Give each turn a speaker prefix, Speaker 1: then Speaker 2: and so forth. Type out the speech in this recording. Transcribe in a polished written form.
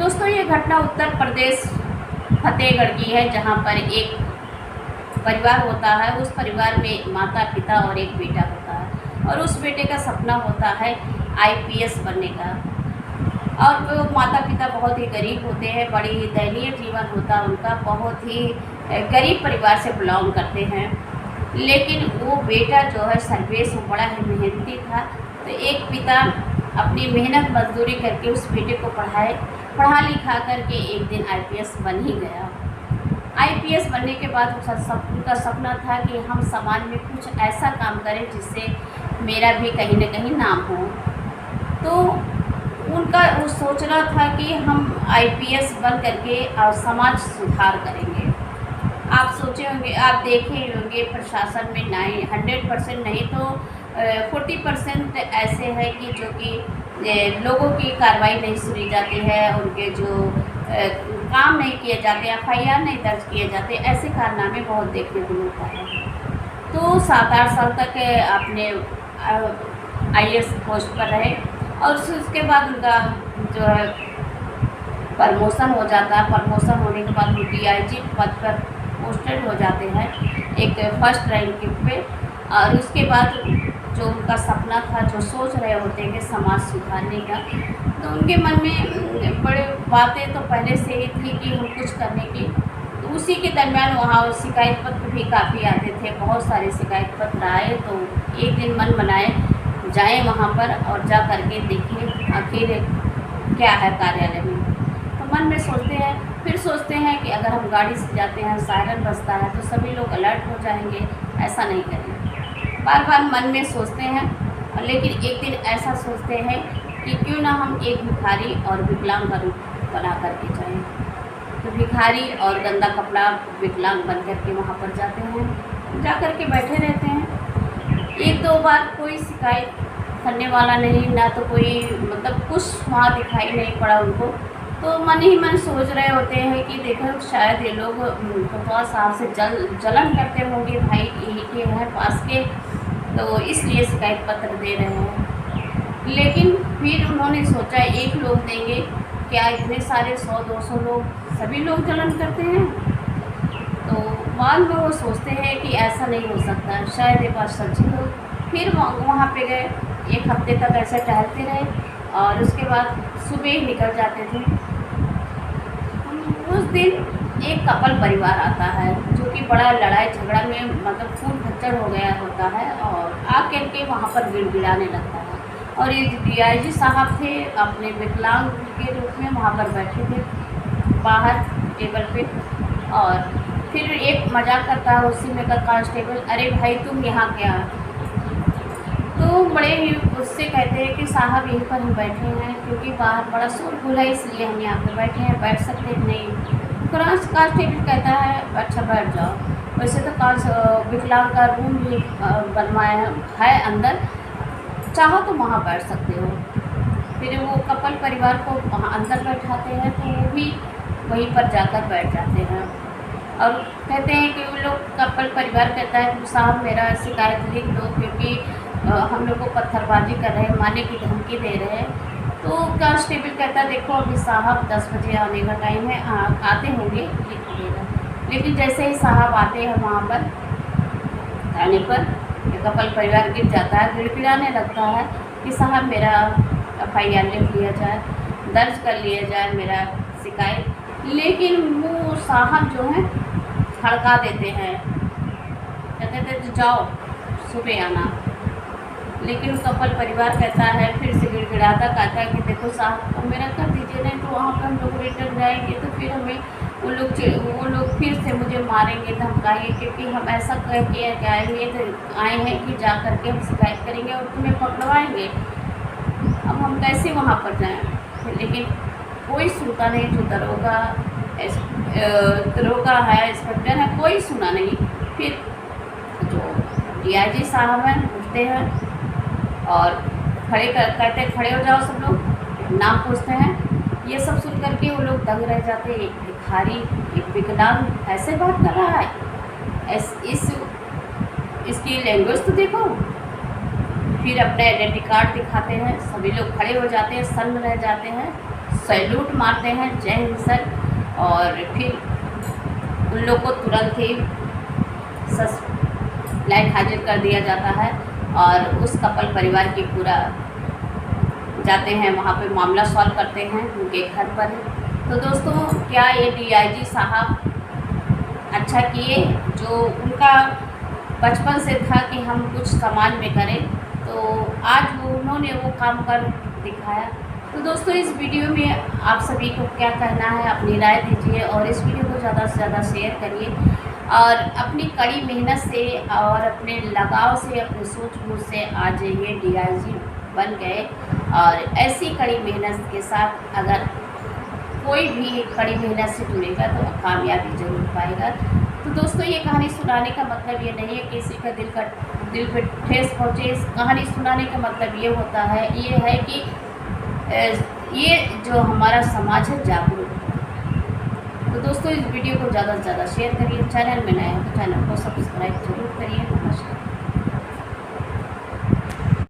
Speaker 1: दोस्तों, ये घटना उत्तर प्रदेश फतेहगढ़ की है, जहाँ पर एक परिवार होता है। उस परिवार में माता पिता और एक बेटा होता है, और उस बेटे का सपना होता है आईपीएस बनने का। और वो माता पिता बहुत ही गरीब होते हैं, बड़ी ही दयनीय जीवन होता है उनका, बहुत ही गरीब परिवार से बिलोंग करते हैं। लेकिन वो बेटा जो है सर्वेश, वो बड़ा ही मेहनती था। तो एक पिता अपनी मेहनत मजदूरी करके उस बेटे को पढ़ा लिखा करके एक दिन आईपीएस बन ही गया। आईपीएस बनने के बाद उनका सपना था कि हम समाज में कुछ ऐसा काम करें जिससे मेरा भी कहीं न कहीं नाम हो। तो उनका वो सोचना था कि हम आईपीएस बन करके और समाज सुधार करेंगे। आप सोचे होंगे, आप देखे होंगे प्रशासन में 100% नहीं तो 40% ऐसे हैं कि जो कि लोगों की कार्रवाई नहीं सुनी जाती है, उनके जो काम नहीं किए जाते, एफआईआर नहीं दर्ज किए जाते, ऐसे कारनामे बहुत देखने को मिलता है। तो 7-8 साल तक अपने आईएएस पोस्ट पर रहे, और उसके बाद उनका जो है प्रमोशन हो जाता है। प्रमोशन होने के बाद वो डीआईजी पद पर पोस्टेड हो जाते हैं, एक फर्स्ट रैंक पे। और उसके बाद जो उनका सपना था, जो सोच रहे होते हैं कि समाज सुधारने का, तो उनके मन में बड़े बातें तो पहले से ही थी कि हम कुछ करने की। तो उसी के दरमियान वहाँ शिकायत पत्र भी काफ़ी आते थे, बहुत सारे शिकायत पत्र आए। तो एक दिन मन बनाए जाएं वहाँ पर और जा करके देखें आखिर क्या है कार्यालय में। तो मन में फिर सोचते हैं कि अगर हम गाड़ी से जाते हैं, सायरन बजता है तो सभी लोग अलर्ट हो जाएंगे, ऐसा नहीं करेंगे। बार बार मन में सोचते हैं, लेकिन एक दिन ऐसा सोचते हैं कि क्यों ना हम एक भिखारी और विकलांग का रूप बना करके जाएँ। तो भिखारी और गंदा कपड़ा विकलांग बन करके वहाँ पर जाते हैं, जा कर के बैठे रहते हैं। 1-2 बार कोई शिकायत करने वाला नहीं, ना तो कोई मतलब कुछ वहाँ दिखाई नहीं पड़ा उनको। तो मन ही मन सोच रहे होते हैं कि देखो शायद ये लोग कटवा साहब से जलन करते होंगे, भाई यही के हैं पास के, तो इसलिए शिकायत पत्र दे रहे हैं। लेकिन फिर उन्होंने सोचा एक लोग देंगे क्या, इतने सारे 100-200 लोग सभी लोग जलन करते हैं। तो बाद में वो सोचते हैं कि ऐसा नहीं हो सकता, शायद ये बात सच्ची हो। फिर वहाँ पे गए, 1 हफ्ते तक ऐसे टहलते रहे, और उसके बाद सुबह ही निकल जाते थे। उस दिन एक कपल परिवार आता है जो कि बड़ा लड़ाई झगड़ा में मतलब खून खच्चर हो गया होता है, और आकर के वहाँ पर गिड़गिड़ाने लगता है। और ये डीआईजी साहब थे, अपने विकलांग के रूप में वहाँ पर बैठे थे बाहर टेबल पे। और फिर एक मजाक करता है उसी में का कांस्टेबल, अरे भाई तुम यहाँ क्या। तो बड़े ही उससे कहते हैं कि साहब यहीं पर हम बैठे हैं, क्योंकि बाहर बड़ा शोरगुल है, इसलिए हम यहाँ पे बैठे हैं, बैठ सकते हैं नहीं। कांस्टेबल कहता है अच्छा बैठ जाओ। वैसे तो विकलांग का रूम भी बनवाया है अंदर, चाहो तो वहाँ बैठ सकते हो। फिर वो कपल परिवार को वहाँ अंदर बैठाते हैं, तो वो भी वहीं पर जाकर बैठ जाते हैं। और कहते हैं कि वो लोग कपल परिवार कहता है साहब मेरा शिकायत लिख दो, क्योंकि हम लोग को पत्थरबाजी कर रहे हैं, मारने की धमकी दे रहे हैं। तो कांस्टेबल कहता है देखो अभी साहब 10 बजे आने का टाइम है, आते होंगे लिख लीजिएगा। लेकिन जैसे ही साहब आते हैं वहाँ पर थाने पर, कपल परिवार गिर जाता है, गिड़गिड़ाने लगता है कि साहब मेरा एफआईआर लिख लिया जाए, दर्ज कर लिया जाए मेरा शिकायत। लेकिन वो साहब जो हैं हड़का देते हैं, कहते थे जाओ सुबह आना। लेकिन कपल परिवार कहता है, फिर से गिड़गिड़ाता कहता है कि देखो साहब मेरा कर दीजिए, नहीं तो वहाँ पर हम लोग रिटर्न जाएंगे तो फिर हमें वो लोग फिर से मुझे मारेंगे, धमकाएंगे, क्योंकि हम ऐसा कह के आए हैं कि जा करके हम शिकायत करेंगे और तुम्हें पकड़वाएंगे। अब हम कैसे वहाँ पर जाएँ। लेकिन कोई सुनता नहीं, जो दरोगा है, इंस्पेक्टर है, कोई सुना नहीं। फिर जो डीआईजी साहब हैं उठते हैं और कहते हैं खड़े हो जाओ सब लोग, नाम पूछते हैं। ये सब सुन करके वो लोग दंग रह जाते हैं, एक भिखारी एक विकलांग ऐसे बात कर रहा है, इसकी लैंग्वेज तो देखो। फिर अपने आइडेंटिटी कार्ड दिखाते हैं, सभी लोग खड़े हो जाते हैं, सन्न रह जाते हैं। सैल्यूट मारते हैं, जय हिंद सर, और फिर उन लोग को तुरंत ही लाइन हाजिर कर दिया जाता है और उस कपल परिवार की पूरा जाते हैं वहाँ पे मामला सॉल्व करते हैं उनके घर पर। तो दोस्तों, क्या ये डीआईजी साहब अच्छा किए? जो उनका बचपन से था कि हम कुछ समाज में करें, तो आज उन्होंने वो काम कर दिखाया। तो दोस्तों, इस वीडियो में आप सभी को क्या कहना है, अपनी राय दीजिए और इस वीडियो को ज़्यादा से ज़्यादा शेयर करिए और अपनी कड़ी मेहनत से और अपने लगाव से, अपनी सूझबूझ से आज ये डीआईजी बन गए। और ऐसी कड़ी मेहनत के साथ अगर कोई भी कड़ी मेहनत से जुड़ेगा तो कामयाबी जरूर पाएगा। तो दोस्तों, ये कहानी सुनाने का मतलब ये नहीं है कि किसी का दिल पे ठेस पहुँचे। इस कहानी सुनाने का मतलब ये होता है, ये है कि ये जो हमारा समाज है जागरूक है। तो दोस्तों, इस वीडियो को ज़्यादा से ज़्यादा शेयर करिए। चैनल में नए हैं तो चैनल को सब्सक्राइब जरूर